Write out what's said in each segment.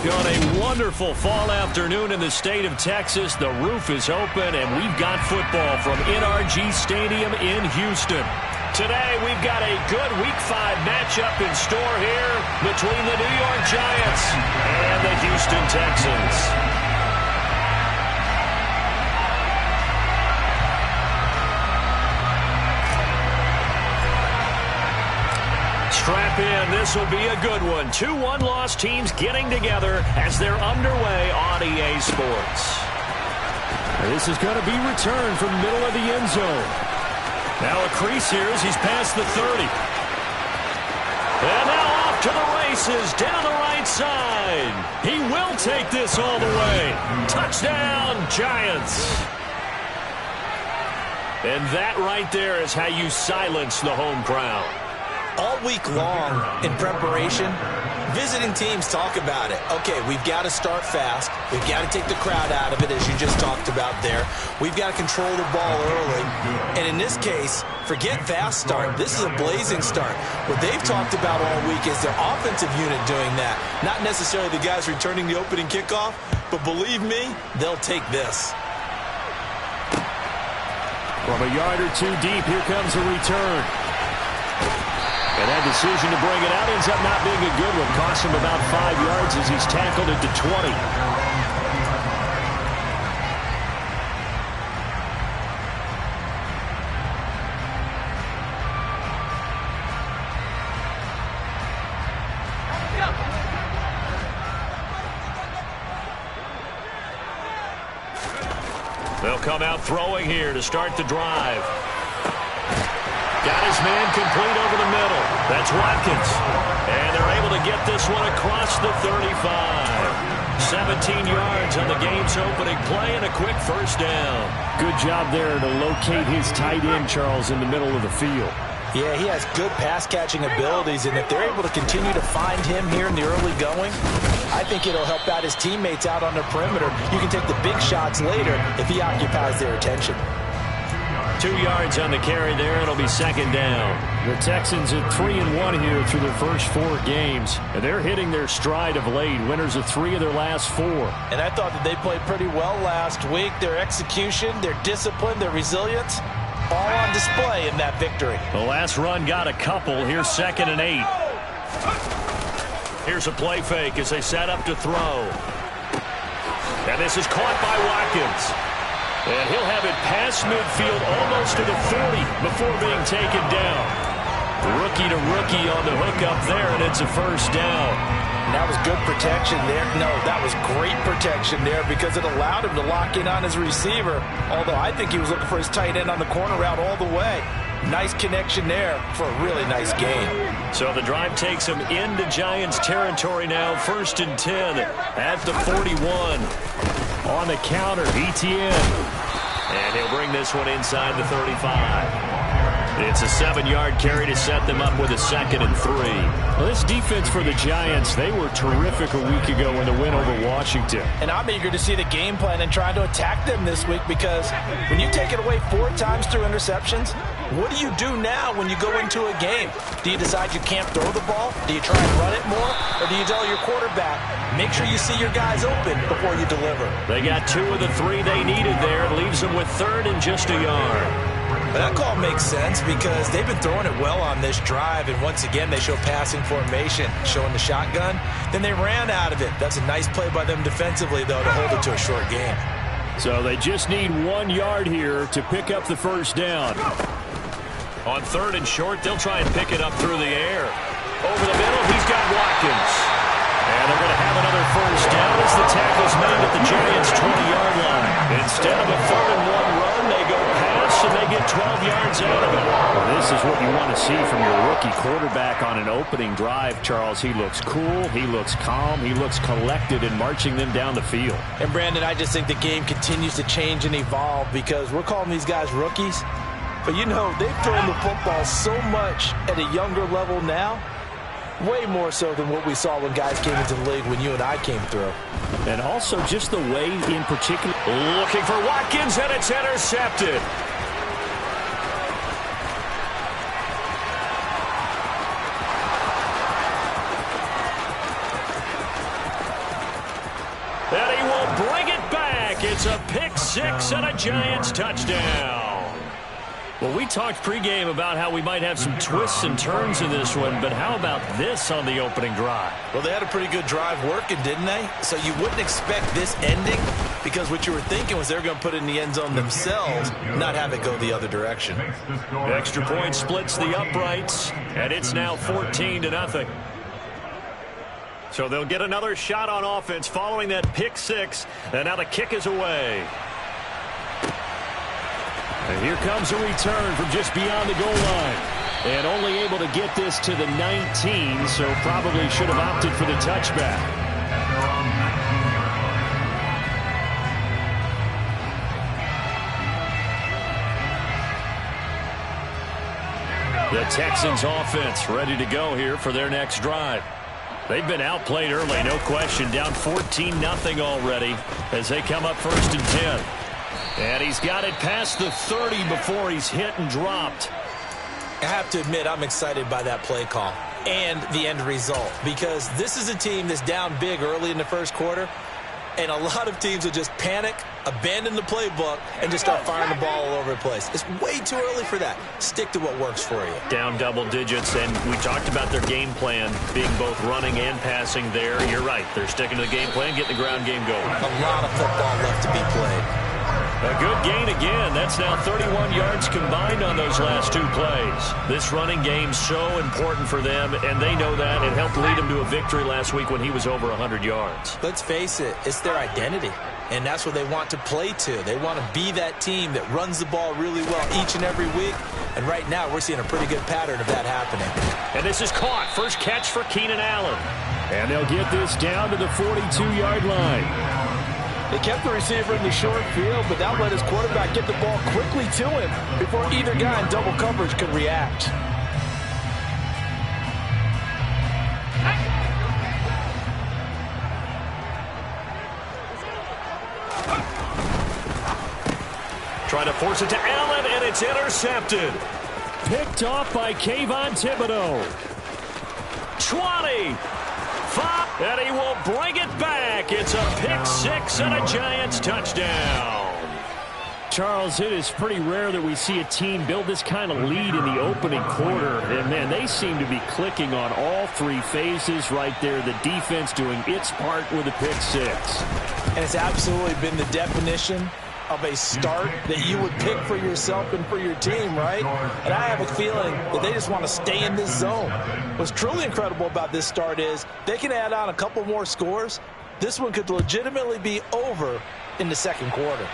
on a wonderful fall afternoon in the state of Texas. The roof is open, and we've got football from NRG Stadium in Houston. Today, we've got a good Week 5 matchup in store here between the New York Giants and the Houston Texans. Strap in. This will be a good one. 2 one-loss teams getting together as they're underway on EA Sports. This is going to be returned from the middle of the end zone. Now a crease here as he's past the 30. And now off to the races down the right side. He will take this all the way. Touchdown, Giants. And that right there is how you silence the home crowd. All week long in preparation, visiting teams talk about it. Okay, we've got to start fast. We've got to take the crowd out of it, as you just talked about there. We've got to control the ball early. And in this case, forget fast start. This is a blazing start. What they've talked about all week is their offensive unit doing that. Not necessarily the guys returning the opening kickoff, but believe me, they'll take this. From a yard or two deep, here comes a return. And that decision to bring it out ends up not being a good one. Costs him about 5 yards as he's tackled it to 20. They'll come out throwing here to start the drive. Got his man complete over the middle. That's Watkins. And they're able to get this one across the 35. 17 yards on the game's opening play and a quick first down. Good job there to locate his tight end, Charles, in the middle of the field. Yeah, he has good pass-catching abilities, and if they're able to continue to find him here in the early going, I think it'll help out his teammates out on the perimeter. You can take the big shots later if he occupies their attention. 2 yards on the carry there. It'll be second down. The Texans at 3-1 here through their first 4 games. And they're hitting their stride of late. Winners of 3 of their last 4. And I thought that they played pretty well last week. Their execution, their discipline, their resilience, all on display in that victory. The last run got a couple. Here's 2nd and 8. Here's a play fake as they set up to throw. And this is caught by Watkins. And he'll have it past midfield almost to the 40 before being taken down. Rookie to rookie on the hook up there, and it's a first down. And that was good protection there. No, that was great protection there because it allowed him to lock in on his receiver, although I think he was looking for his tight end on the corner route all the way. Nice connection there for a really nice gain. So the drive takes him into Giants territory now. 1st and 10 at the 41. On the counter, ETN. And he'll bring this one inside the 35. It's a 7-yard carry to set them up with a 2nd and 3. Well, this defense for the Giants, they were terrific a week ago in the win over Washington. And I'm eager to see the game plan and try to attack them this week because when you take it away 4 times through interceptions, what do you do now when you go into a game? Do you decide you can't throw the ball? Do you try and run it more? Or do you tell your quarterback, make sure you see your guys open before you deliver? They got 2 of the 3 they needed there. It leaves them with 3rd and just a yard. That call makes sense because they've been throwing it well on this drive, and once again they show passing formation, showing the shotgun. Then they ran out of it. That's a nice play by them defensively, though, to hold it to a short game. So they just need 1 yard here to pick up the first down. On 3rd and short, they'll try and pick it up through the air. Over the middle, he's got Watkins. And they're going to have another first down as the tackle's made at the Giants' 20-yard line. Instead of a 3rd and 1 run, they go pass and they get 12 yards out of it. Well, this is what you want to see from your rookie quarterback on an opening drive, Charles. He looks cool, he looks calm, he looks collected in marching them down the field. And, Brandon, I just think the game continues to change and evolve because we're calling these guys rookies. But, you know, they've thrown the football so much at a younger level now. Way more so than what we saw when guys came into the league when you and I came through. And also just the way in particular. Looking for Watkins, and it's intercepted. back. It's a pick six and a Giants touchdown. Well, we talked pregame about how we might have some twists and turns in this one, but how about this on the opening drive? Well, they had a pretty good drive working, didn't they? So you wouldn't expect this ending because what you were thinking was they're going to put it in the end zone themselves, not have it go the other direction. Extra point splits the uprights, and it's now 14-0. So they'll get another shot on offense following that pick six, and now the kick is away. And here comes a return from just beyond the goal line. And only able to get this to the 19, so probably should have opted for the touchback. The Texans offense ready to go here for their next drive. They've been outplayed early, no question. Down 14-0 already as they come up 1st and 10. And he's got it past the 30 before he's hit and dropped. I have to admit, I'm excited by that play call and the end result because this is a team that's down big early in the first quarter, and a lot of teams will just panic, abandon the playbook, and just start firing the ball all over the place. It's way too early for that. Stick to what works for you. Down double digits, and we talked about their game plan being both running and passing there. You're right. They're sticking to the game plan, getting the ground game going. A lot of football left to be played. A good gain again. That's now 31 yards combined on those last two plays. This running game so important for them, and they know that. It helped lead them to a victory last week when he was over 100 yards. Let's face it, it's their identity, and that's what they want to play to. They want to be that team that runs the ball really well each and every week, and right now we're seeing a pretty good pattern of that happening. And this is caught. First catch for Keenan Allen. And they'll get this down to the 42-yard line. They kept the receiver in the short field, but that let his quarterback get the ball quickly to him before either guy in double coverage could react. Trying to force it to Allen, and it's intercepted. Picked off by Kayvon Thibodeau. 20. 5, and he will bring it back. It's a pick six and a Giants touchdown. Charles, it is pretty rare that we see a team build this kind of lead in the opening quarter. And, man, they seem to be clicking on all three phases right there. The defense doing its part with a pick six. And it's absolutely been the definition of a start that you would pick for yourself and for your team, right? And I have a feeling that they just want to stay in this zone. What's truly incredible about this start is they can add on a couple more scores. This one could legitimately be over in the second quarter.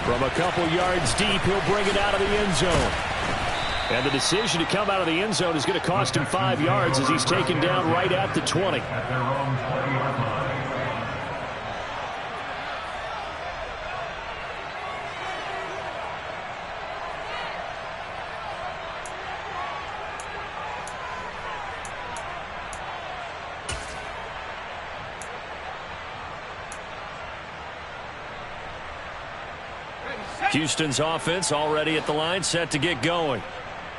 From a couple yards deep, he'll bring it out of the end zone. And the decision to come out of the end zone is going to cost him 5 yards as he's taken down right at the 20. Houston's offense already at the line, set to get going.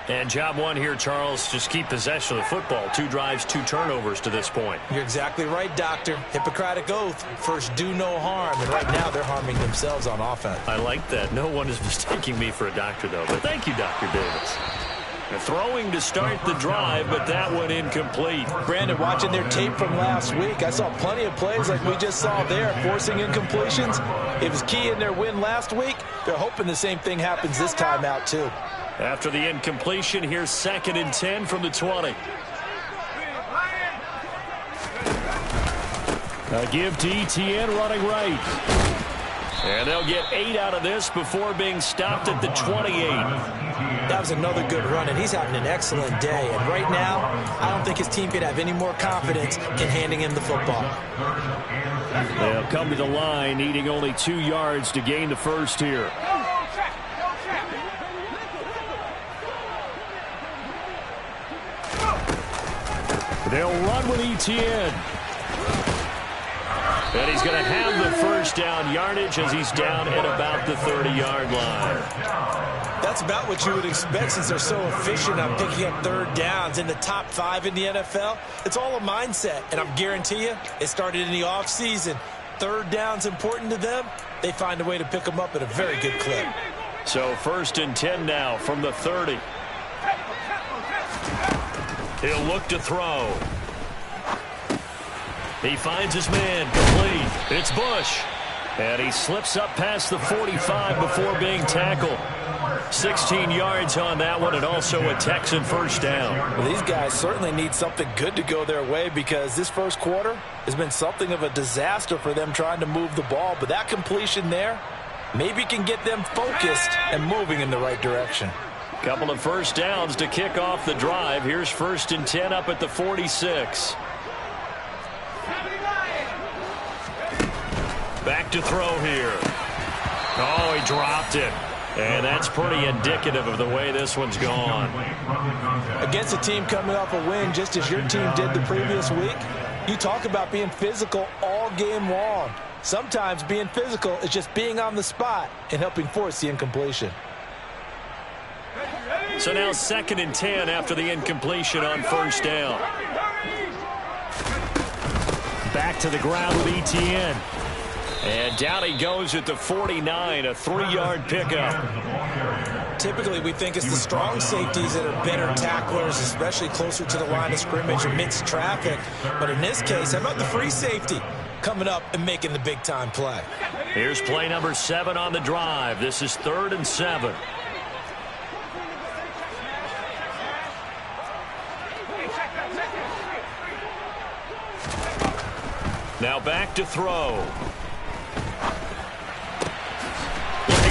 And job one here, Charles, just keep possession of the football. 2 drives, 2 turnovers to this point. You're exactly right, Doctor. Hippocratic oath. First, do no harm. And right now, they're harming themselves on offense. I like that. No one is mistaking me for a doctor, though. But thank you, Dr. Davis. Throwing to start the drive, but that one incomplete. Brandon, watching their tape from last week, I saw plenty of plays like we just saw there, forcing incompletions. It was key in their win last week. They're hoping the same thing happens this time out, too. After the incompletion, here's 2nd and 10 from the 20. A give to Etienne running right. And they'll get 8 out of this before being stopped at the 28. That was another good run, and he's having an excellent day. And right now, I don't think his team could have any more confidence in handing him the football. They'll come to the line, needing only 2 yards to gain the first here. They'll run with Etienne. And he's going to have the first down yardage as he's down at about the 30-yard line. That's about what you would expect since they're so efficient on picking up third downs in the top 5 in the NFL. It's all a mindset, and I guarantee you it started in the offseason. third down's important to them, they find a way to pick them up at a very good clip. So 1st and 10 now from the 30. He'll look to throw. He finds his man complete. It's Bush. And he slips up past the 45 before being tackled. 16 yards on that one, and also a Texan first down. Well, these guys certainly need something good to go their way, because this first quarter has been something of a disaster for them trying to move the ball. But that completion there maybe can get them focused and moving in the right direction. Couple of first downs to kick off the drive. Here's 1st and 10 up at the 46. Back to throw here. Oh, he dropped it. And that's pretty indicative of the way this one's gone. Against a team coming off a win, just as your team did the previous week, you talk about being physical all game long. Sometimes being physical is just being on the spot and helping force the incompletion. So now 2nd and 10 after the incompletion on first down. Back to the ground with Etienne. And down he goes at the 49, a 3-yard pickup. Typically, we think it's the strong safeties that are better tacklers, especially closer to the line of scrimmage amidst traffic. But in this case, how about the free safety coming up and making the big-time play? Here's play number 7 on the drive. This is 3rd and 7. Now back to throw.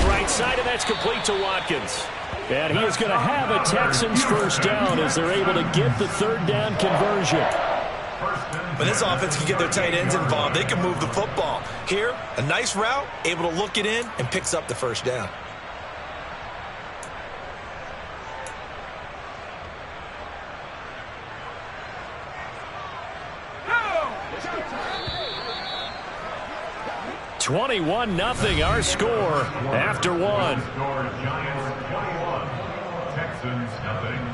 Right side, and that's complete to Watkins. And he is going to have a Texans first down as they're able to get the 3rd down conversion. When this offense can get their tight ends involved, they can move the football. Here, a nice route, able to look it in, and picks up the first down. $21-0 our score after one. Texans nothing.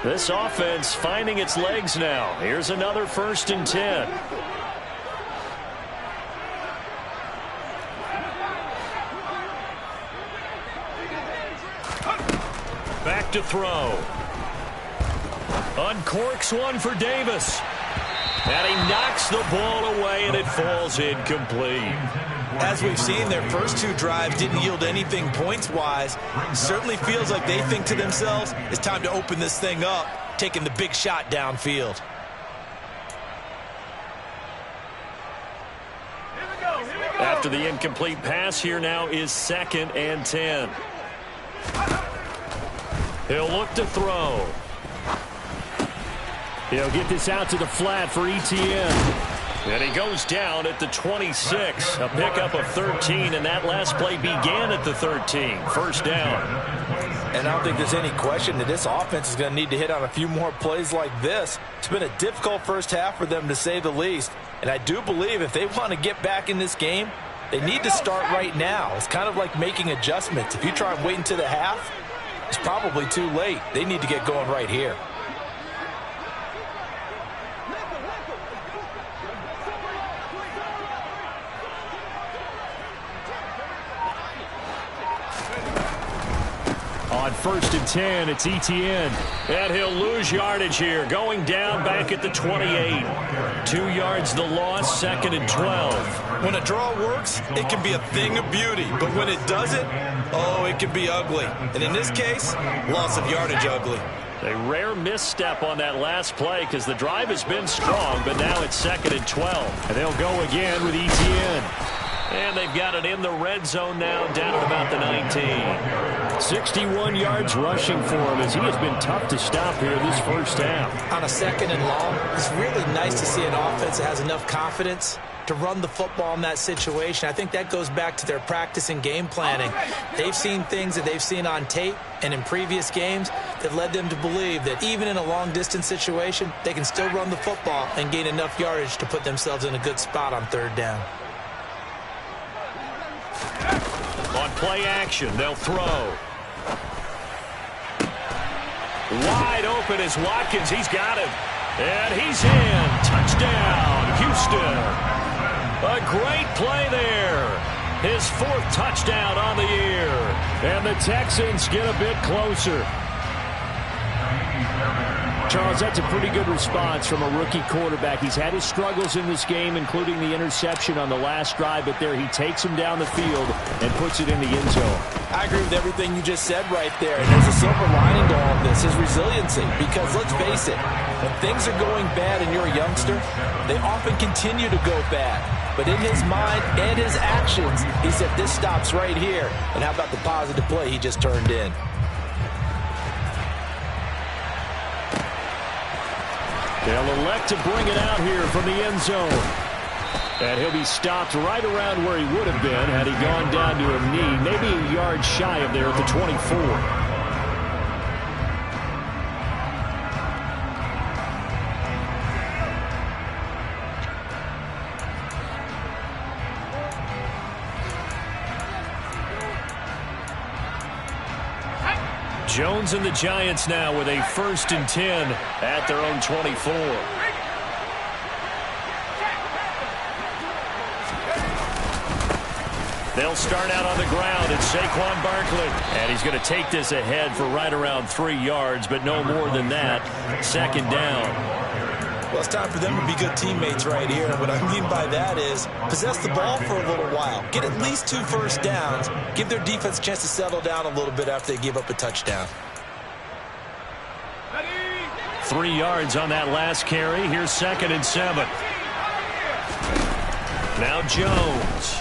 This offense finding its legs now. Here's another 1st and 10. Back to throw. Uncorks one for Davis. And he knocks the ball away, and it falls incomplete. As we've seen, their first 2 drives didn't yield anything points-wise. Certainly feels like they think to themselves, it's time to open this thing up, taking the big shot downfield. After the incomplete pass, here now is 2nd and 10. He'll look to throw. He'll get this out to the flat for Etienne. And he goes down at the 26, a pickup of 13, and that last play began at the 13. First down. And I don't think there's any question that this offense is going to need to hit on a few more plays like this. It's been a difficult first half for them, to say the least. And I do believe if they want to get back in this game, they need to start right now. It's kind of like making adjustments. If you try and wait until the half, it's probably too late. They need to get going right here. On 1st and 10, it's Etienne. And he'll lose yardage here, going down back at the 28. 2 yards the loss, 2nd and 12. When a draw works, it can be a thing of beauty. But when it doesn't, oh, it can be ugly. And in this case, loss of yardage ugly. A rare misstep on that last play because the drive has been strong, but now it's 2nd and 12. And they'll go again with Etienne. And they've got it in the red zone now, down at about the 19. 61 yards rushing for him as he has been tough to stop here this first half. On a 2nd and long, it's really nice to see an offense that has enough confidence to run the football in that situation. I think that goes back to their practice and game planning. They've seen things that they've seen on tape and in previous games that led them to believe that even in a long-distance situation, they can still run the football and gain enough yardage to put themselves in a good spot on third down. On play action, they'll throw. Wide open is Watkins. He's got him. And he's in. Touchdown, Houston. A great play there. His 4th touchdown on the year. And the Texans get a bit closer. Charles, that's a pretty good response from a rookie quarterback. He's had his struggles in this game, including the interception on the last drive, but there he takes him down the field and puts it in the end zone. I agree with everything you just said right there. And there's a silver lining to all of this, his resiliency. Because let's face it, when things are going bad and you're a youngster, they often continue to go bad. But in his mind and his actions, he said, this stops right here. And how about the positive play he just turned in? They'll elect to bring it out here from the end zone. And he'll be stopped right around where he would have been had he gone down to a knee, maybe a yard shy of there at the 24. Jones and the Giants now with a 1st and 10 at their own 24. They'll start out on the ground. It's Saquon Barkley. And he's going to take this ahead for right around 3 yards, but no more than that. 2nd down. Well, it's time for them to be good teammates right here. And what I mean by that is possess the ball for a little while. Get at least 2 first downs. Give their defense a chance to settle down a little bit after they give up a touchdown. 3 yards on that last carry. Here's 2nd and 7. Now Jones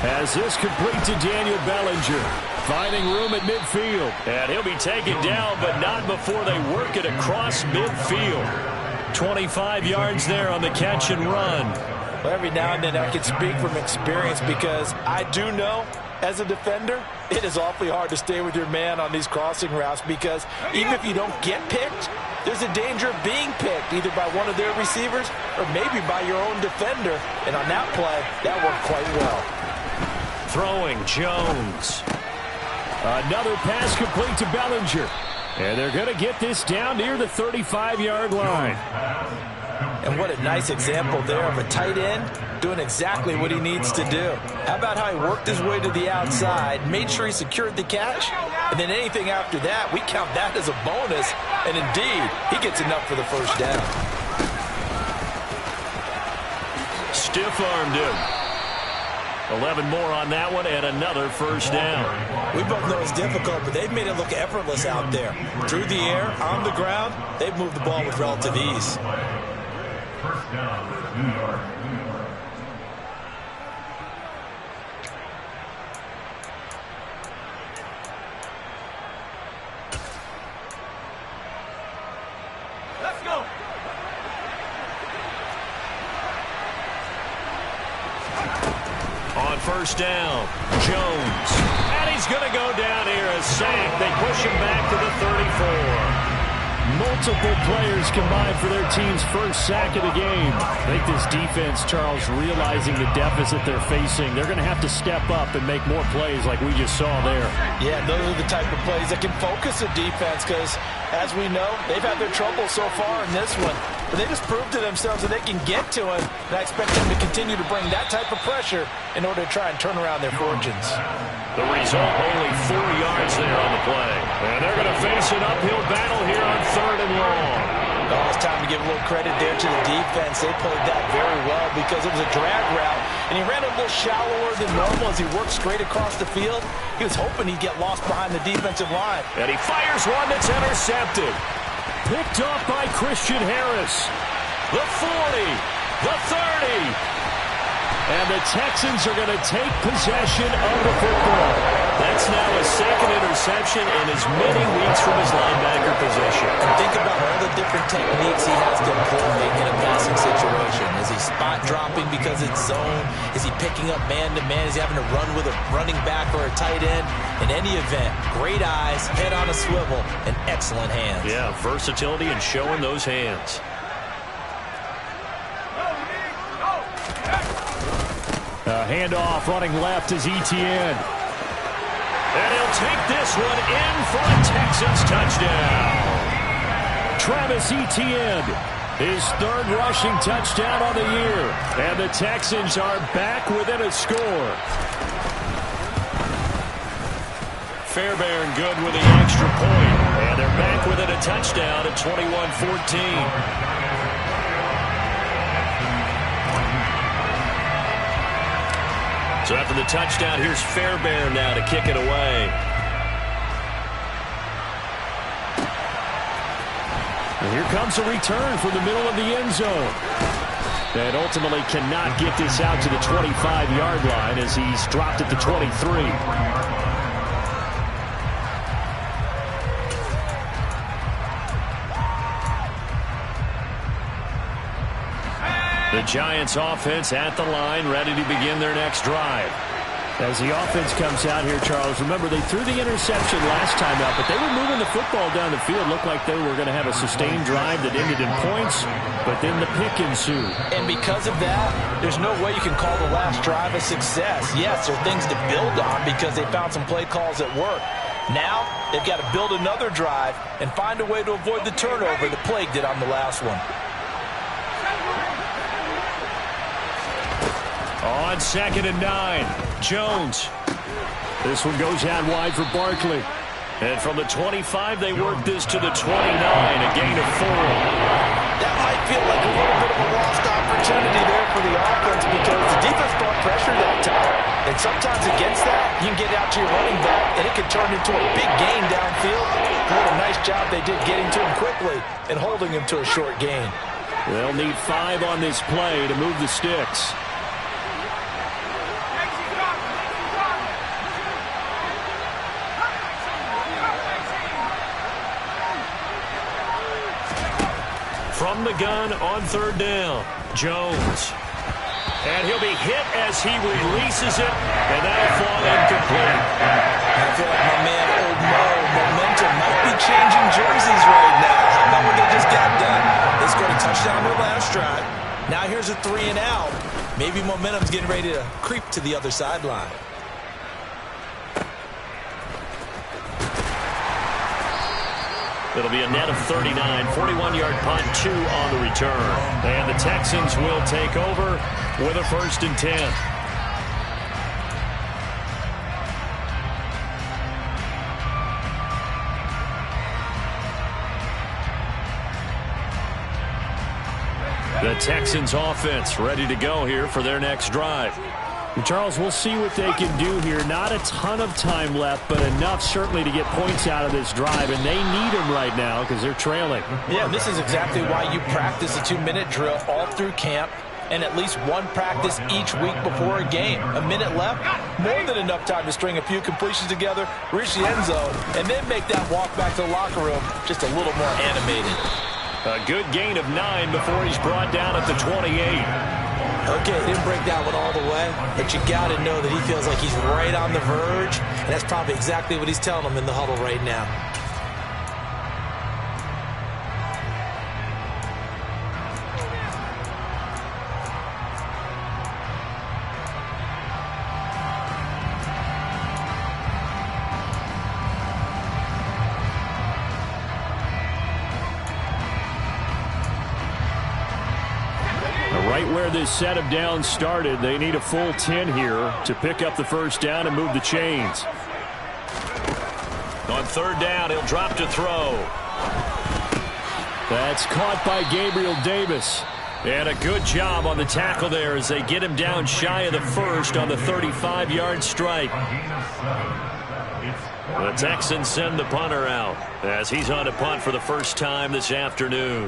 has this complete to Daniel Bellinger. Finding room at midfield. And he'll be taken down, but not before they work it across midfield. 25 yards there on the catch and run. Well, every now and then I can speak from experience because I do know, as a defender, it is awfully hard to stay with your man on these crossing routes because even if you don't get picked, there's a danger of being picked either by one of their receivers or maybe by your own defender. And on that play, that worked quite well. Throwing Jones. Another pass complete to Bellinger. And they're going to get this down near the 35-yard line. And what a nice example there of a tight end doing exactly what he needs to do. How about how he worked his way to the outside, made sure he secured the catch, and then anything after that, we count that as a bonus. And indeed, he gets enough for the first down. Stiff-armed him. 11 more on that one and another first down. We both know it's difficult, but they've made it look effortless out there. Through the air, on the ground, they've moved the ball with relative ease. First down, 2 yards. Let's go. On first down, Jones. And he's going to go down here, a sack. They push him back to the 34. Multiple players combined for their team's first sack of the game. I think this defense, Charles, realizing the deficit they're facing, they're going to have to step up and make more plays like we just saw there. Yeah, those are the type of plays that can focus a defense because, as we know, they've had their trouble so far in this one. But they just proved to themselves that they can get to him, and I expect them to continue to bring that type of pressure in order to try and turn around their fortunes. The result, only 4 yards there on the play. And they're going to face an uphill battle here on 3rd and long. Oh, it's time to give a little credit there to the defense. They played that very well because it was a drag route, and he ran a little shallower than normal as he worked straight across the field. He was hoping he'd get lost behind the defensive line. And he fires one that's intercepted. Picked off by Christian Harris. The 40, the 30. And the Texans are going to take possession of the football. That's now his 2nd interception in as many weeks from his linebacker position. And think about all the different techniques he has to employ in a passing situation as he because it's zone? Is he picking up man-to-man? Is he having to run with a running back or a tight end? In any event, great eyes, head on a swivel, and excellent hands. Yeah, versatility and showing those hands. A handoff running left is Etienne. And he'll take this one in for a Texans touchdown. Travis Etienne, his third rushing touchdown on the year. And the Texans are back within a score. Fairbairn good with the extra point. And they're back within a touchdown at 21-14. So after the touchdown, here's Fairbairn now to kick it away. And here comes a return from the middle of the end zone. And ultimately cannot get this out to the 25-yard line as he's dropped at the 23. The Giants offense at the line, ready to begin their next drive. As the offense comes out here, Charles, remember they threw the interception last time out, but they were moving the football down the field. Looked like they were going to have a sustained drive that ended in points, but then the pick ensued. And because of that, there's no way you can call the last drive a success. Yes, there are things to build on because they found some play calls that work. Now, they've got to build another drive and find a way to avoid the turnover that plagued it on the last one. On 2nd and 9, Jones. This one goes out wide for Barkley. And from the 25, they work this to the 29, a gain of 4. That might feel like a little bit of a lost opportunity there for the offense because the defense brought pressure that time. And sometimes against that, you can get out to your running back, and it can turn into a big gain downfield. What a nice job they did getting to him quickly and holding him to a short gain. They'll need 5 on this play to move the sticks. From the gun on 3rd down, Jones. And he'll be hit as he releases it, and that'll fall incomplete. I feel like my man, Old Mo, momentum might be changing jerseys right now. How about what they just got done? They scored a touchdown on their last drive. Now here's a 3 and out. Maybe momentum's getting ready to creep to the other sideline. It'll be a net of 39, 41-yard punt, 2 on the return. And the Texans will take over with a 1st and 10. The Texans offense ready to go here for their next drive. And Charles, we'll see what they can do here. Not a ton of time left, but enough certainly to get points out of this drive, and they need them right now because they're trailing. Yeah, this is exactly why you practice a 2-minute drill all through camp and at least one practice each week before a game. A minute left, more than enough time to string a few completions together, reach the end zone, and then make that walk back to the locker room just a little more animated. A good gain of 9 before he's brought down at the 28. Okay, didn't break that one all the way, but you got to know that he feels like he's right on the verge, and that's probably exactly what he's telling them in the huddle right now. Right where this set of downs started, they need a full 10 here to pick up the 1st down and move the chains. On 3rd down, he'll drop to throw. That's caught by Gabriel Davis. And a good job on the tackle there as they get him down shy of the 1st on the 35-yard strike. The Texans send the punter out as he's on to punt for the first time this afternoon.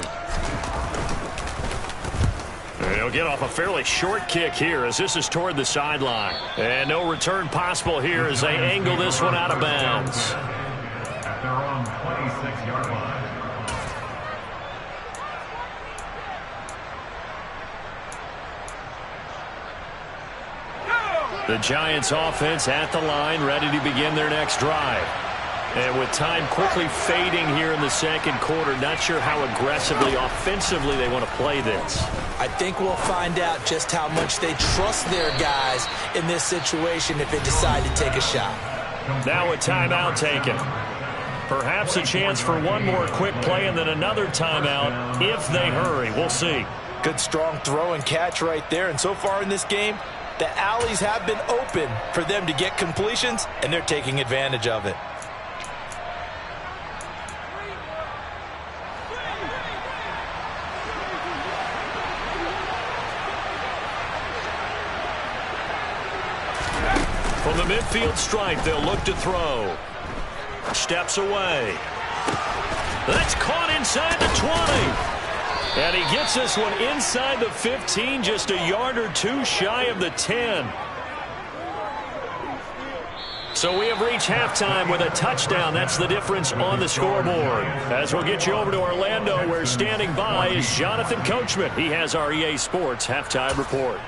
He'll get off a fairly short kick here as this is toward the sideline. And no return possible here as they angle this one out of bounds. At their own 26-yard line. The Giants offense at the line, ready to begin their next drive. And with time quickly fading here in the second quarter, not sure how aggressively, offensively they want to play this. I think we'll find out just how much they trust their guys in this situation if they decide to take a shot. Now a timeout taken. Perhaps a chance for one more quick play and then another timeout if they hurry. We'll see. Good strong throw and catch right there. And so far in this game, the alleys have been open for them to get completions, and they're taking advantage of it. From the midfield stripe, they'll look to throw. Steps away. That's caught inside the 20. And he gets this one inside the 15, just a yard or two shy of the 10. So we have reached halftime with a touchdown. That's the difference on the scoreboard. As we'll get you over to Orlando, where standing by is Jonathan Coachman. He has our EA Sports halftime report.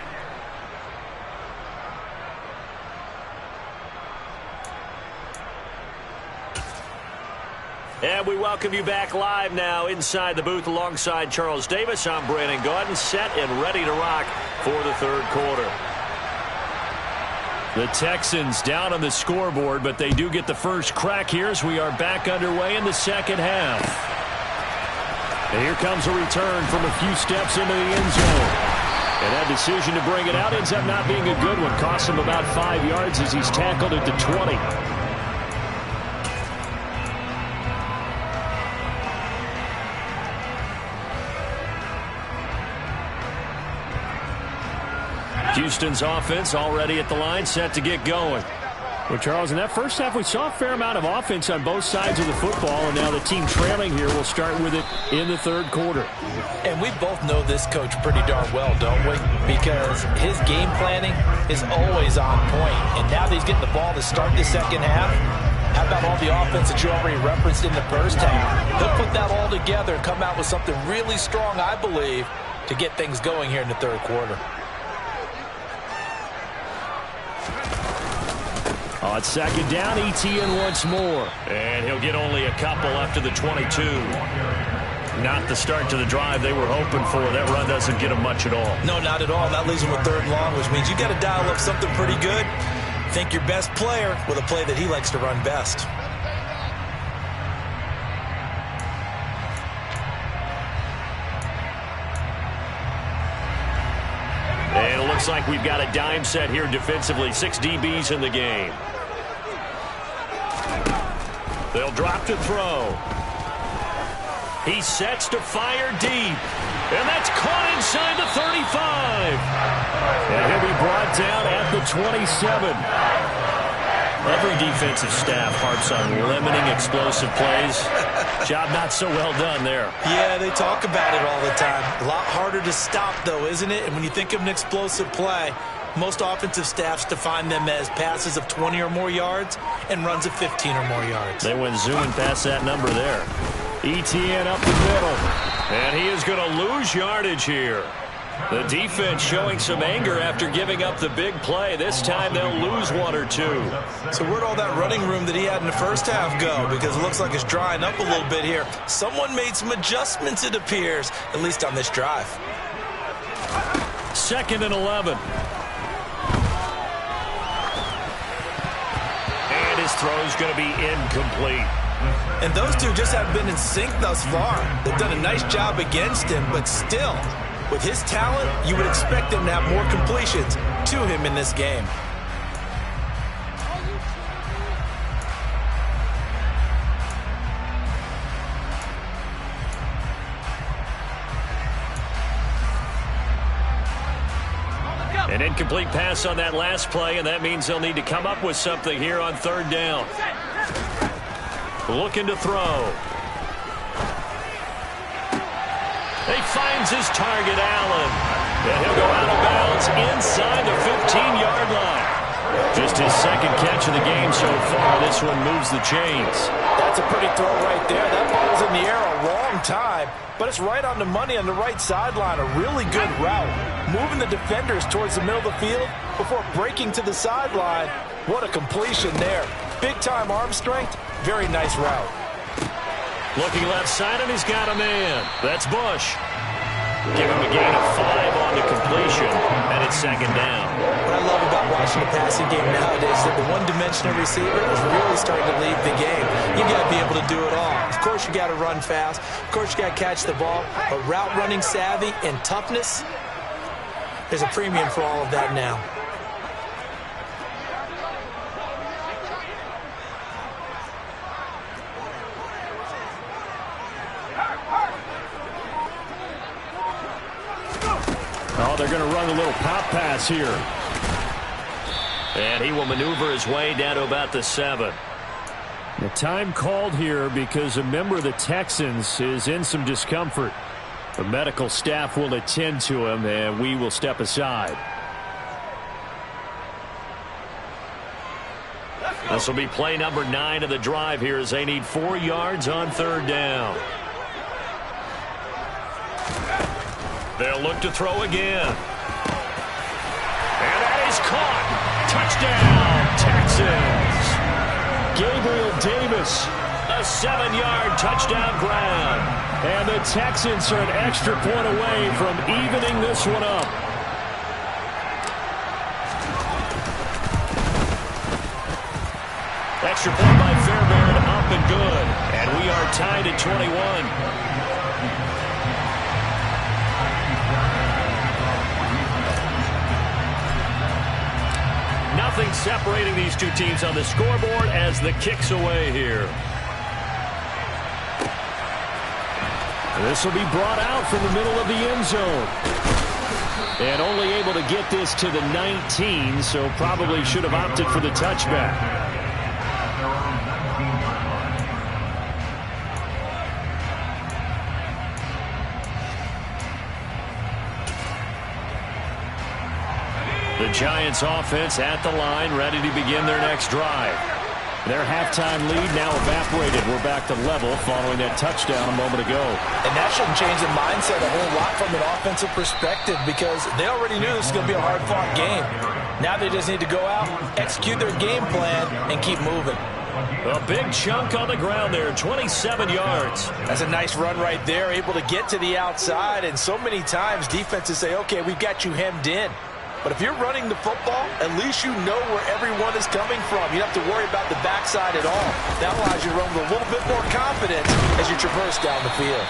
And we welcome you back live now inside the booth alongside Charles Davis. I'm Brandon Gaudin, set and ready to rock for the third quarter. The Texans down on the scoreboard, but they do get the first crack here as we are back underway in the second half. And here comes a return from a few steps into the end zone. And that decision to bring it out ends up not being a good one. Costs him about 5 yards as he's tackled at the 20. Houston's offense already at the line, set to get going. Well, Charles, in that first half, we saw a fair amount of offense on both sides of the football, and now the team trailing here will start with it in the third quarter. And we both know this coach pretty darn well, don't we? Because his game planning is always on point. And now that he's getting the ball to start the second half, how about all the offense that you already referenced in the first half? He'll put that all together and come out with something really strong, I believe, to get things going here in the third quarter. On second down, Etienne once more. And he'll get only a couple up to the 22. Not the start to the drive they were hoping for. That run doesn't get them much at all. No, not at all. That leaves them with third and long, which means you got to dial up something pretty good. Think your best player with a play that he likes to run best. And it looks like we've got a dime set here defensively. 6 DBs in the game. They'll drop to throw. He sets to fire deep. And that's caught inside the 35. And he'll be brought down at the 27. Every defensive staff harps on limiting explosive plays. Job not so well done there. Yeah, they talk about it all the time. A lot harder to stop, though, isn't it? And when you think of an explosive play, most offensive staffs define them as passes of 20 or more yards and runs of 15 or more yards. They went zooming past that number there. Etienne up the middle. And he is going to lose yardage here. The defense showing some anger after giving up the big play. This time they'll lose 1 or 2. So where'd all that running room that he had in the first half go? Because it looks like it's drying up a little bit here. Someone made some adjustments, it appears, at least on this drive. 2nd and 11. And his throw's going to be incomplete. And those two just haven't been in sync thus far. They've done a nice job against him, but still, with his talent, you would expect him to have more completions to him in this game. An incomplete pass on that last play, and that means they'll need to come up with something here on third down. Looking to throw. He finds his target, Allen. And he'll go out of bounds inside the 15-yard line. Just his second catch of the game so far. This one moves the chains. That's a pretty throw right there. That ball was in the air a long time, but it's right on the money on the right sideline. A really good route. moving the defenders towards the middle of the field before breaking to the sideline. What a completion there. Big-time arm strength. Very nice route. Looking left side, and he's got a man. That's Bush. Give him a gain of 5 on the completion, and it's second down. What I love about watching the passing game nowadays is that the one-dimensional receiver is really starting to lead the game. You've got to be able to do it all. Of course, you got to run fast. Of course, you got to catch the ball. But route running savvy and toughness, there's a premium for all of that now. Oh, they're going to run a little pop pass here. And he will maneuver his way down to about the 7. The time called here because a member of the Texans is in some discomfort. The medical staff will attend to him, and we will step aside. This will be play number 9 of the drive here as they need 4 yards on third down. They'll look to throw again. And that is caught. Touchdown, Texans. Gabriel Davis. A 7-yard touchdown grab. And the Texans are an extra point away from evening this one up. Extra point by Fairbairn, up and good. And we are tied at 21. Nothing separating these two teams on the scoreboard as the kick's away here. This will be brought out from the middle of the end zone. And only able to get this to the 19, so probably should have opted for the touchback. The Giants offense at the line, ready to begin their next drive. Their halftime lead now evaporated. We're back to level following that touchdown a moment ago. And that shouldn't change the mindset a whole lot from an offensive perspective because they already knew this was going to be a hard-fought game. Now they just need to go out, execute their game plan, and keep moving. A big chunk on the ground there, 27 yards. That's a nice run right there, able to get to the outside. And so many times defenses say, okay, we've got you hemmed in. But if you're running the football, at least you know where everyone is coming from. You don't have to worry about the backside at all. That allows you to run with a little bit more confidence as you traverse down the field.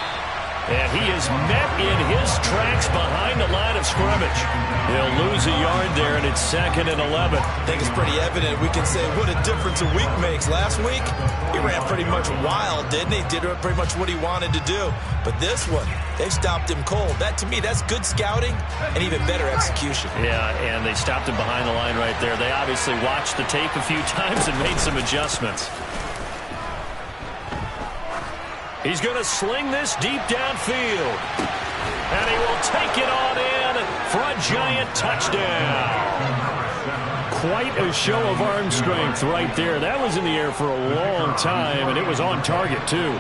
And he is met in his tracks behind the line of scrimmage. He'll lose a yard there, and it's 2nd and 11. I think it's pretty evident. We can say what a difference a week makes. Last week, he ran pretty much wild, didn't he? Did pretty much what he wanted to do. But this one, they stopped him cold. That, to me, that's good scouting and even better execution. Yeah, and they stopped him behind the line right there. They obviously watched the tape a few times and made some adjustments. He's going to sling this deep downfield. And he will take it on in for a giant touchdown. Quite a show of arm strength right there. That was in the air for a long time, and it was on target, too.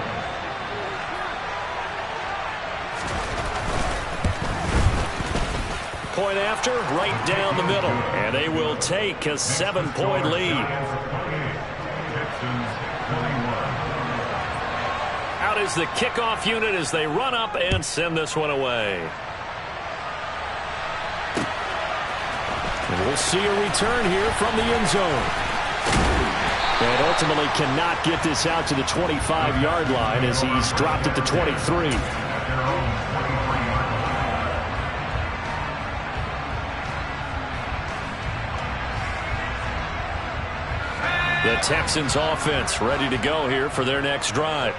Point after, right down the middle. And they will take a 7-point lead. Out is the kickoff unit as they run up and send this one away. And we'll see a return here from the end zone. And ultimately cannot get this out to the 25-yard line as he's dropped at the 23. The Texans offense ready to go here for their next drive.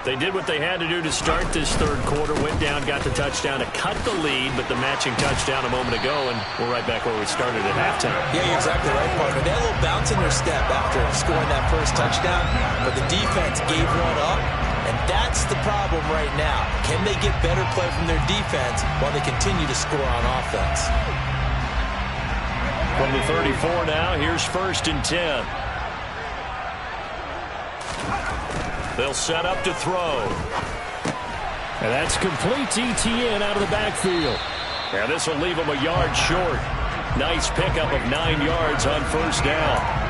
They did what they had to do to start this third quarter, went down, got the touchdown to cut the lead, but the matching touchdown a moment ago, and we're right back where we started at halftime. Yeah, you're exactly right, partner. They had a little bounce in their step after scoring that first touchdown, but the defense gave one up, and that's the problem right now. Can they get better play from their defense while they continue to score on offense? From the 34 now, here's 1st and 10. They'll set up to throw. And that's complete to ETN out of the backfield. And this will leave him a yard short. Nice pickup of 9 yards on first down.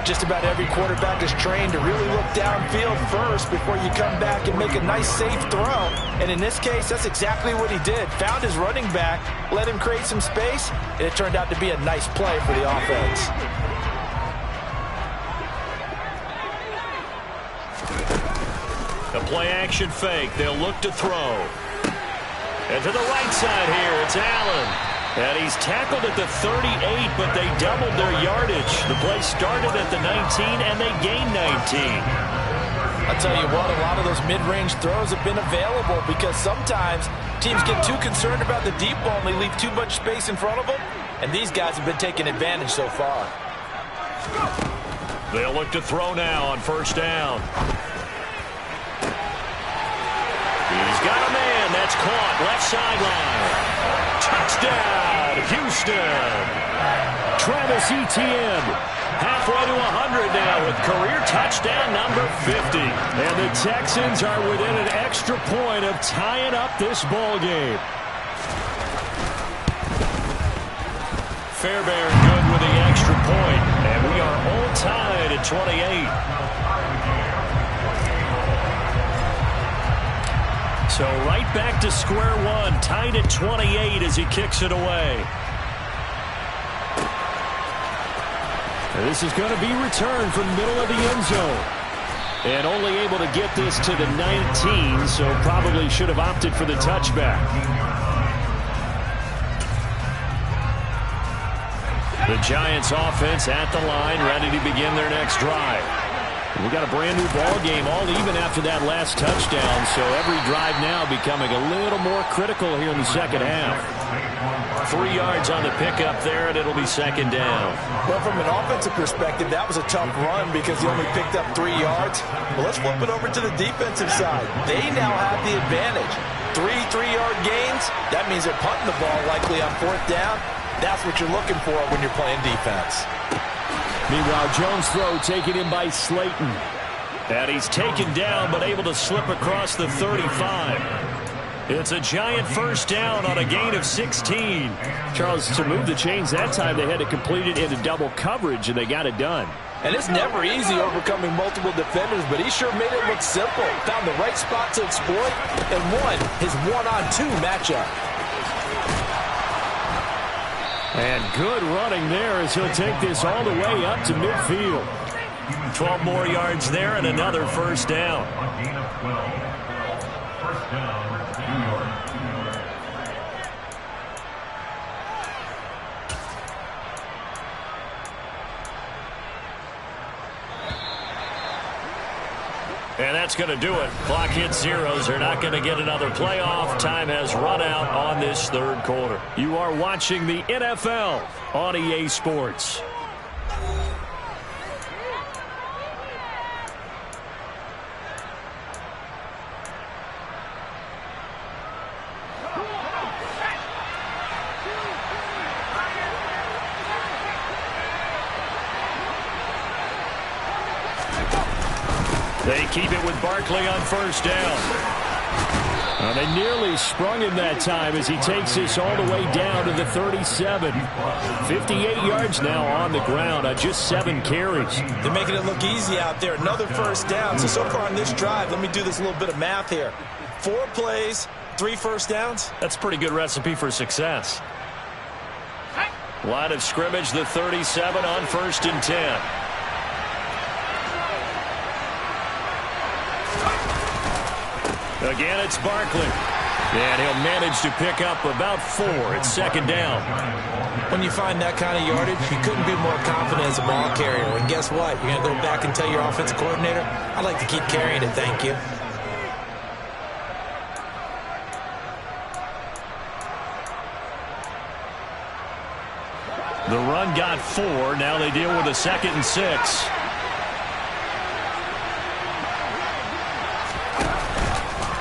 Just about every quarterback is trained to really look downfield first before you come back and make a nice, safe throw. And in this case, that's exactly what he did. Found his running back, let him create some space, and it turned out to be a nice play for the offense. A play-action fake. They'll look to throw. And to the right side here, it's Allen. And he's tackled at the 38, but they doubled their yardage. The play started at the 19, and they gained 19. I'll tell you what, a lot of those mid-range throws have been available because sometimes teams get too concerned about the deep ball and they leave too much space in front of them, and these guys have been taking advantage so far. They'll look to throw now on first down. He's got a man. That's caught. Left sideline. Touchdown, Houston. Travis Etienne halfway to 100 now with career touchdown number 50. And the Texans are within an extra point of tying up this ball game. Fairbairn good with the extra point, and we are all tied at 28. So right back to square one, tied at 28 as he kicks it away. And this is going to be returned from middle of the end zone. And only able to get this to the 19, so probably should have opted for the touchback. The Giants offense at the line, ready to begin their next drive. We got a brand new ball game, all even after that last touchdown, so every drive now becoming a little more critical here in the second half. 3 yards on the pickup there, and it'll be second down. Well, from an offensive perspective, that was a tough run because he only picked up 3 yards. Well, let's flip it over to the defensive side. They now have the advantage. 3 3-yard gains, that means they're punting the ball likely on fourth down. That's what you're looking for when you're playing defense. Meanwhile, Jones' throw taken in by Slayton. And he's taken down, but able to slip across the 35. It's a Giant first down on a gain of 16. Charles, to move the chains that time, they had to complete it into double coverage, and they got it done. And it's never easy overcoming multiple defenders, but he sure made it look simple. Found the right spot to exploit and won his one-on-two matchup. And good running there as he'll take this all the way up to midfield. 12 more yards there and another first down. A gain of 12. First down, New York. And that's going to do it. Clock hits zeros. They're not going to get another playoff. Time has run out on this third quarter. You are watching the NFL on EA Sports. They keep it with Barkley on first down. They nearly sprung him that time as he takes this all the way down to the 37. 58 yards now on the ground on just 7 carries. They're making it look easy out there. Another first down. So far on this drive, let me do this little bit of math here. 4 plays, 3 first downs. That's a pretty good recipe for success. Line of scrimmage, the 37 on 1st and 10. Again, it's Barkley. And he'll manage to pick up about 4. It's second down. When you find that kind of yardage, you couldn't be more confident as a ball carrier. And guess what? You're going to go back and tell your offensive coordinator, I'd like to keep carrying it, thank you. The run got 4. Now they deal with a 2nd and 6.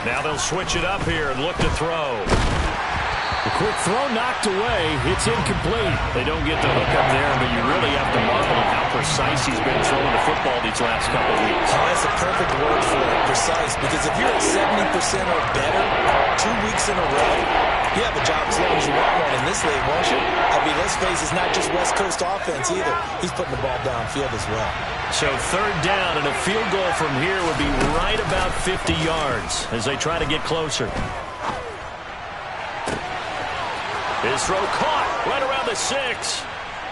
Now they'll switch it up here and look to throw. The quick throw knocked away. It's incomplete. They don't get the hook up there, but you really have to marvel at how precise he's been throwing the football these last couple of weeks. Oh, that's a perfect word for it, precise, because if you're at 70% or better 2 weeks in a row, You have a job as long as you want one in this league, won't you? I mean, let's face it, it's not just West Coast offense either. He's putting the ball downfield as well. So third down, and a field goal from here would be right about 50 yards as they try to get closer. His throw caught right around the 6.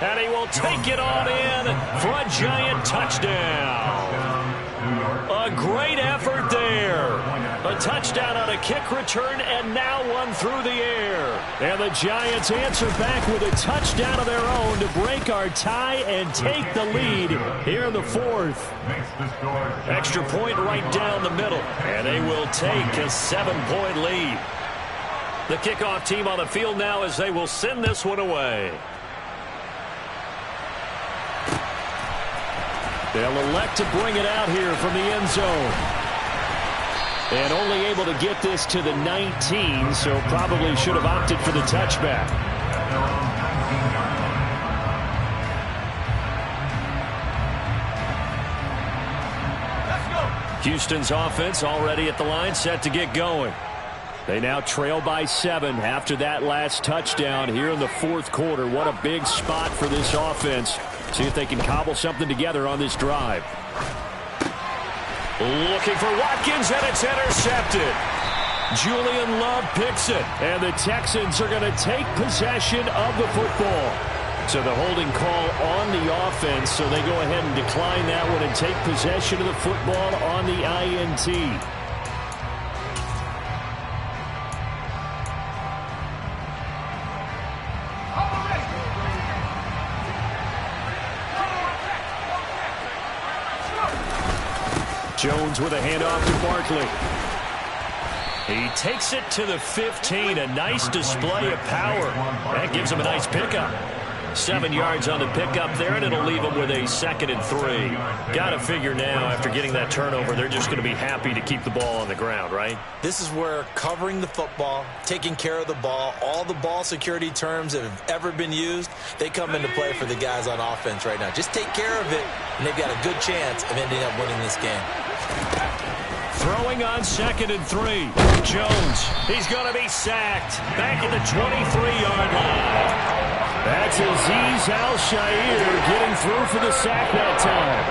And he will take it on in for a giant touchdown. A great effort there. A touchdown on a kick return, and now one through the air. And the Giants answer back with a touchdown of their own to break our tie and take the lead here in the fourth. Extra point right down the middle, and they will take a 7-point lead. The kickoff team on the field now as they will send this one away. They'll elect to bring it out here from the end zone. And only able to get this to the 19, so probably should have opted for the touchback. Houston's offense already at the line, set to get going. They now trail by 7 after that last touchdown here in the fourth quarter. What a big spot for this offense. See if they can cobble something together on this drive. Looking for Watkins, and it's intercepted. Julian Love picks it, and the Texans are going to take possession of the football. So the holding call on the offense, so they go ahead and decline that one and take possession of the football on the INT. Jones with a handoff to Barkley. He takes it to the 15. A nice display of power. That gives him a nice pickup. 7 yards on the pickup there, and it'll leave him with a 2nd and 3. Got to figure now, after getting that turnover, they're just going to be happy to keep the ball on the ground, right? This is where covering the football, taking care of the ball, all the ball security terms that have ever been used, they come into play for the guys on offense right now. Just take care of it, and they've got a good chance of ending up winning this game. Throwing on 2nd and 3. Jones, he's going to be sacked. Back at the 23-yard line. That's Azeez Al-Shaair getting through for the sack that time.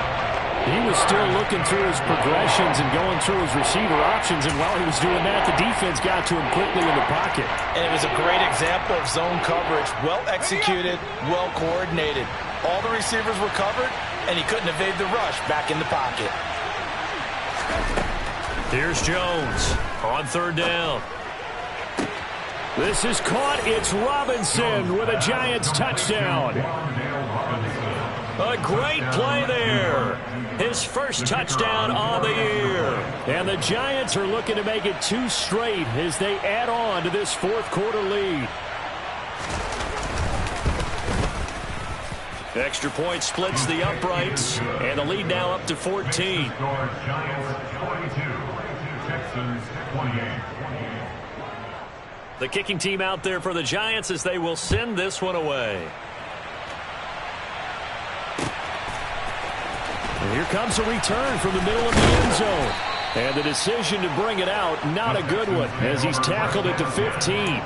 He was still looking through his progressions and going through his receiver options, and while he was doing that, the defense got to him quickly in the pocket. And it was a great example of zone coverage. Well executed, well coordinated. All the receivers were covered, and he couldn't evade the rush back in the pocket. Here's Jones on 3rd down. This is caught. It's Robinson with a Giants touchdown. A great play there. His first touchdown on the year. And the Giants are looking to make it 2 straight as they add on to this fourth quarter lead. Extra point splits the uprights, and the lead now up to 14. Giants 22, Texans 28. The kicking team out there for the Giants as they will send this one away. And here comes a return from the middle of the end zone. And the decision to bring it out, not a good one, as he's tackled it to 15.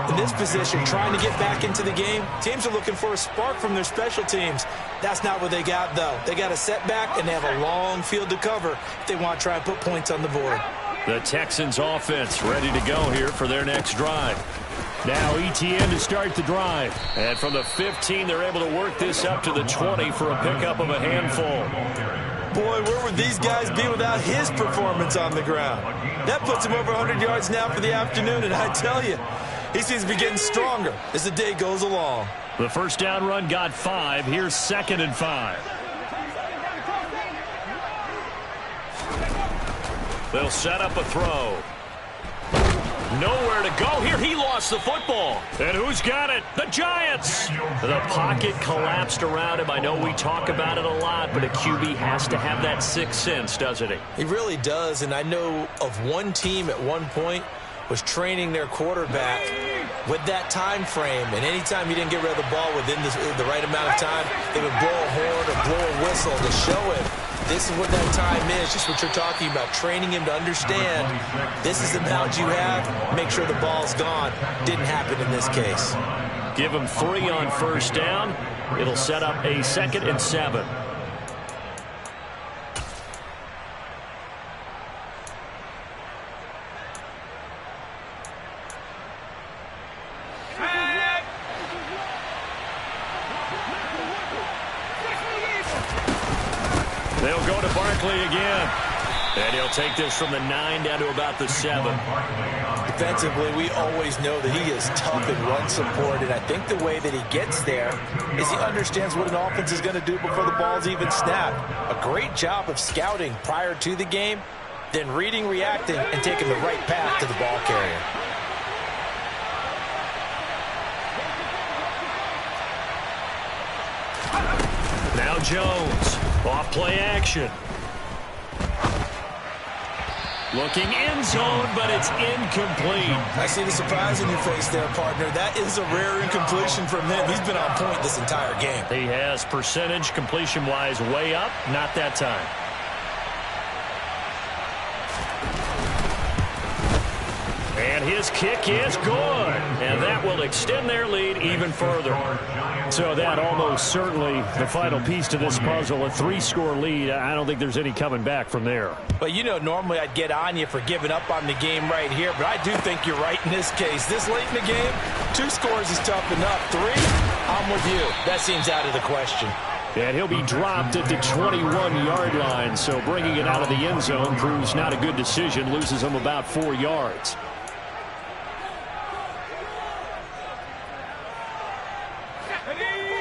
In this position, trying to get back into the game, teams are looking for a spark from their special teams. That's not what they got, though. They got a setback, and they have a long field to cover if they want to try and put points on the board. The Texans offense ready to go here for their next drive. Now ETN to start the drive. And from the 15, they're able to work this up to the 20 for a pickup of a handful. Boy, where would these guys be without his performance on the ground? That puts him over 100 yards now for the afternoon, and I tell you, he seems to be getting stronger as the day goes along. The first down run got 5. Here's 2nd and 5. They'll set up a throw. Nowhere to go here. He lost the football. And who's got it? The Giants. The pocket collapsed around him. I know we talk about it a lot, but a QB has to have that sixth sense, doesn't he? He really does, and I know of one team at one point was training their quarterback with that time frame, and anytime he didn't get rid of the ball within the right amount of time, they would blow a horn or blow a whistle to show him this is what that time is, just what you're talking about, training him to understand this is the knowledge you have, make sure the ball's gone. Didn't happen in this case. Give him 3 on first down. It'll set up a 2nd and 7. They'll go to Barkley again. And he'll take this from the 9 down to about the 7. Defensively, we always know that he is tough in run support, and I think the way that he gets there is he understands what an offense is going to do before the ball's even snapped. A great job of scouting prior to the game, then reading, reacting, and taking the right path to the ball carrier. Now Jones, off play action. Looking end zone, but it's incomplete. I see the surprise in your face there, partner. That is a rare incompletion from him. He's been on point this entire game. He has percentage completion-wise way up, not that time. And his kick is good. And that will extend their lead even further. So that almost certainly the final piece to this puzzle, a 3-score lead. I don't think there's any coming back from there. But you know, normally I'd get on you for giving up on the game right here, but I do think you're right in this case. This late in the game, 2 scores is tough enough. 3, I'm with you. That seems out of the question. And he'll be dropped at the 21-yard line, so bringing it out of the end zone proves not a good decision, loses him about 4 yards.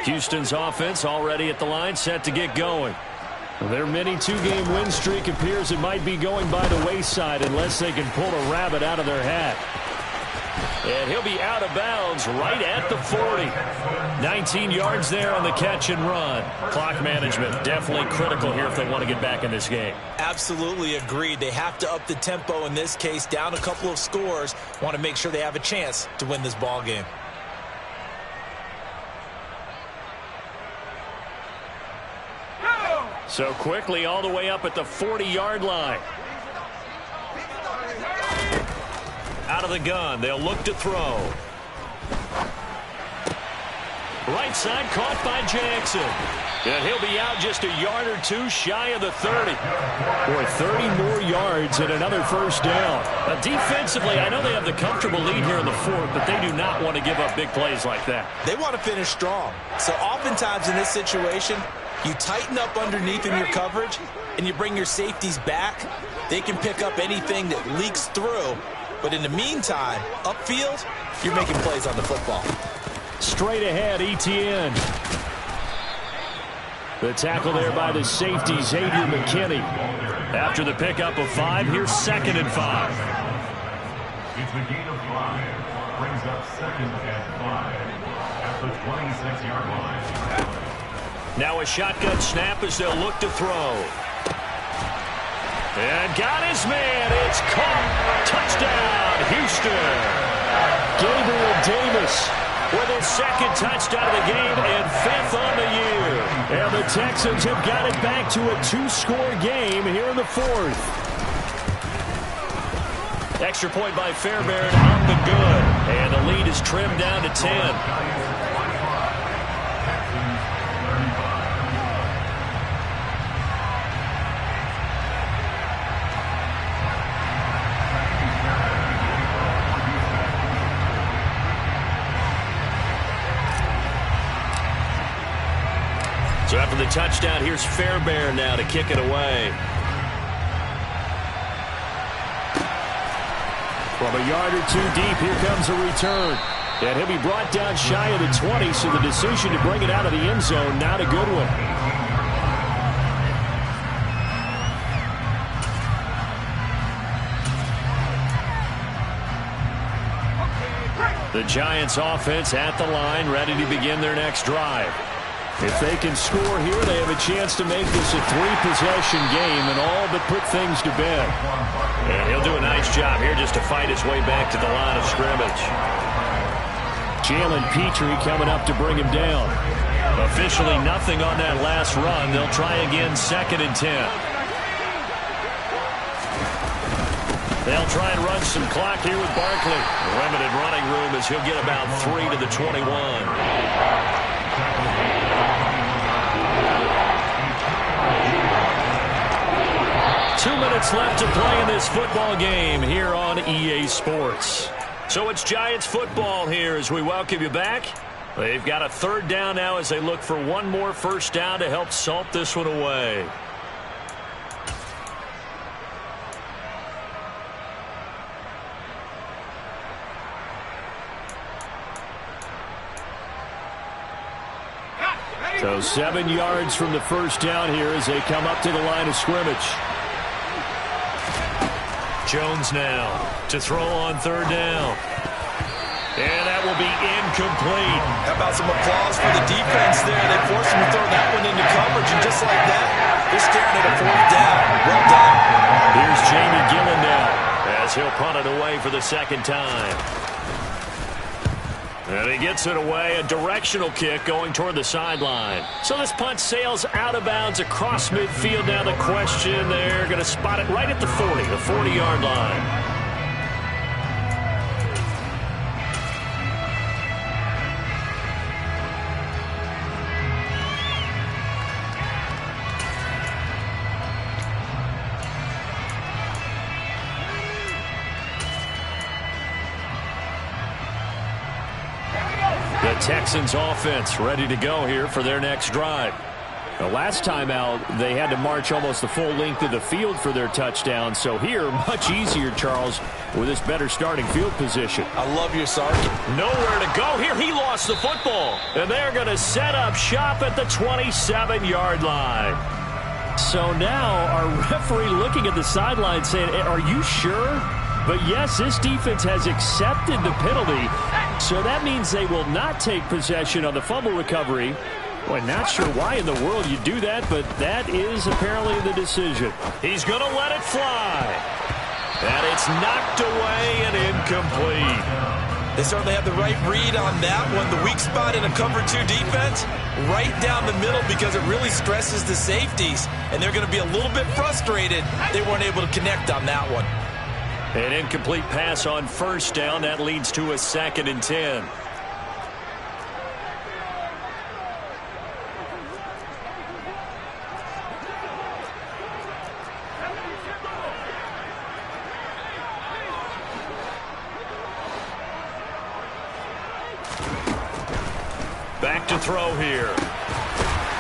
Houston's offense already at the line, set to get going. Their mini 2-game win streak appears it might be going by the wayside unless they can pull a rabbit out of their hat. And he'll be out of bounds right at the 40. 19 yards there on the catch and run. Clock management definitely critical here if they want to get back in this game. Absolutely agreed. They have to up the tempo in this case, down a couple of scores. Want to make sure they have a chance to win this ball game. So quickly all the way up at the 40-yard line. Out of the gun, they'll look to throw. Right side caught by Jackson. And he'll be out just a yard or 2 shy of the 30. Boy, 30 more yards and another first down. Defensively, I know they have the comfortable lead here in the 4th, but they do not want to give up big plays like that. They want to finish strong. So oftentimes in this situation, you tighten up underneath in your coverage, and you bring your safeties back. They can pick up anything that leaks through. But in the meantime, upfield, you're making plays on the football. Straight ahead, Etienne. The tackle there by the safety, Xavier McKinney. After the pickup of 5, here's 2nd and 5. It's a gain of 5. Brings up 2nd and 5 at the 26-yard line. Now a shotgun snap as they'll look to throw. And got his man. It's caught. Touchdown, Houston. Gabriel Davis with his 2nd touchdown of the game and 5th on the year. And the Texans have got it back to a 2-score game here in the 4th. Extra point by Fairbairn on the good. And the lead is trimmed down to 10. So after the touchdown, here's Fairbairn now to kick it away. From a yard or 2 deep, here comes a return. And he'll be brought down shy of the 20, so the decision to bring it out of the end zone, not a good one. The Giants offense at the line, ready to begin their next drive. If they can score here, they have a chance to make this a 3-possession game and all but put things to bed. And he'll do a nice job here just to fight his way back to the line of scrimmage. Jalen Petrie coming up to bring him down. Officially nothing on that last run. They'll try again, 2nd and 10. They'll try and run some clock here with Barkley. Limited running room as he'll get about 3 to the 21. 2 minutes left to play in this football game here on EA Sports. So it's Giants football here as we welcome you back. They've got a 3rd down now as they look for one more first down to help salt this one away. So 7 yards from the first down here as they come up to the line of scrimmage. Jones now to throw on 3rd down. And that will be incomplete. How about some applause for the defense there? They forced him to throw that one into coverage, and just like that, they're staring at a 4th down. Well done. Here's Jamie Gillen now as he'll punt it away for the 2nd time. And he gets it away, a directional kick going toward the sideline. So this punt sails out of bounds across midfield. Now the question, they're going to spot it right at the 40, the 40-yard line. The Texans offense ready to go here for their next drive. The last time out, they had to march almost the full length of the field for their touchdown. So here, much easier, Charles, with this better starting field position. I love your sarcasm. Nowhere to go here. He lost the football. And they're going to set up shop at the 27-yard line. So now our referee looking at the sideline saying, are you sure? But yes, this defense has accepted the penalty. So that means they will not take possession on the fumble recovery. Boy, not sure why in the world you do that, but that is apparently the decision. He's going to let it fly. And it's knocked away and incomplete. They certainly have the right read on that one. The weak spot in a cover 2 defense, right down the middle because it really stresses the safeties. And they're going to be a little bit frustrated they weren't able to connect on that one. An incomplete pass on first down. That leads to a 2nd and 10. Back to throw here.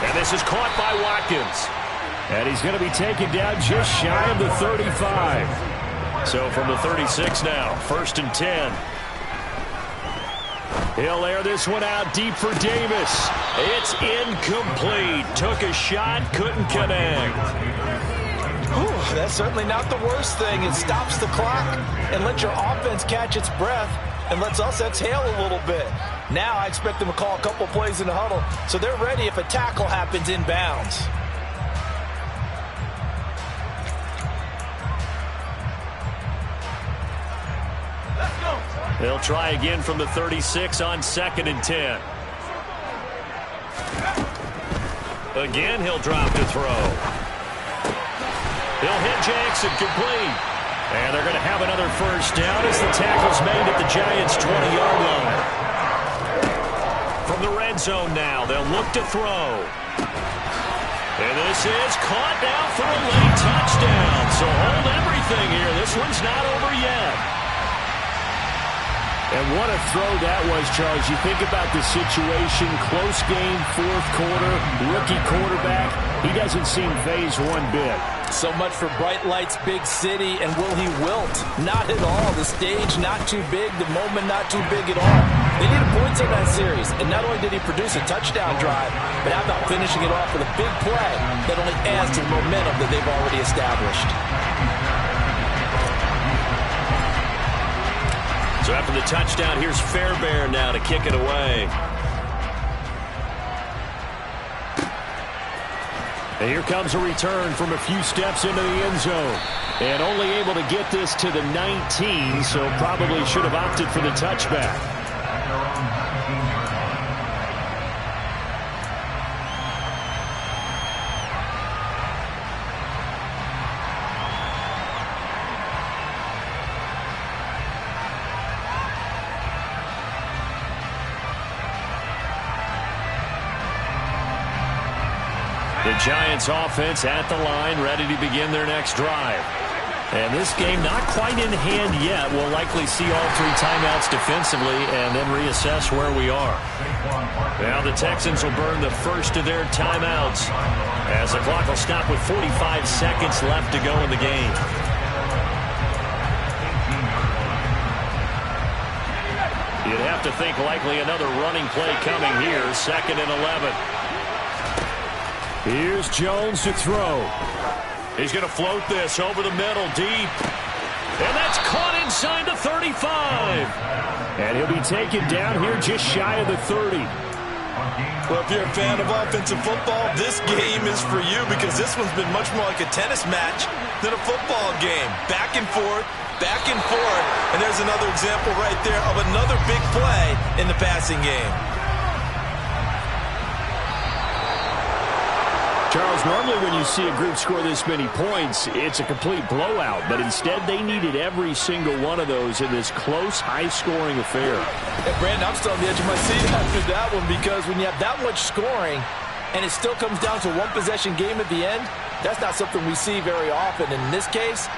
And this is caught by Watkins. And he's going to be taken down just shy of the 35. So from the 36 now, 1st and 10. He'll air this one out deep for Davis. It's incomplete. Took a shot, couldn't connect. Whew, that's certainly not the worst thing. It stops the clock and lets your offense catch its breath and lets us exhale a little bit. Now I expect them to call a couple plays in the huddle so they're ready if a tackle happens inbounds. They'll try again from the 36 on 2nd and 10. Again, he'll drop to throw. He'll hit Jackson complete. And they're going to have another first down as the tackle's made at the Giants' 20-yard line. From the red zone now, they'll look to throw. And this is caught now for a late touchdown. So hold everything here. This one's not over yet. And what a throw that was, Charles. You think about the situation, close game, 4th quarter, rookie quarterback. He doesn't seem phased one bit. So much for bright lights, big city, and will he wilt? Not at all. The stage not too big, the moment not too big at all. They needed points in that series, and not only did he produce a touchdown drive, but how about finishing it off with a big play that only adds to the momentum that they've already established. So after the touchdown, here's Fairbairn now to kick it away. And here comes a return from a few steps into the end zone. And only able to get this to the 19, so probably should have opted for the touchback. The Giants offense at the line, ready to begin their next drive. And this game not quite in hand yet. We'll likely see all 3 timeouts defensively and then reassess where we are. Now the Texans will burn the first of their timeouts as the clock will stop with 45 seconds left to go in the game. You'd have to think likely another running play coming here. 2nd and 11. Here's Jones to throw. He's going to float this over the middle, deep. And that's caught inside the 35. And he'll be taken down here just shy of the 30. Well, if you're a fan of offensive football, this game is for you because this one's been much more like a tennis match than a football game. Back and forth, and there's another example right there of another big play in the passing game. Charles, normally when you see a group score this many points, it's a complete blowout. But instead, they needed every single one of those in this close, high-scoring affair. Yeah, Brandon, I'm still on the edge of my seat after that one because when you have that much scoring and it still comes down to one possession game at the end, that's not something we see very often. And in this case,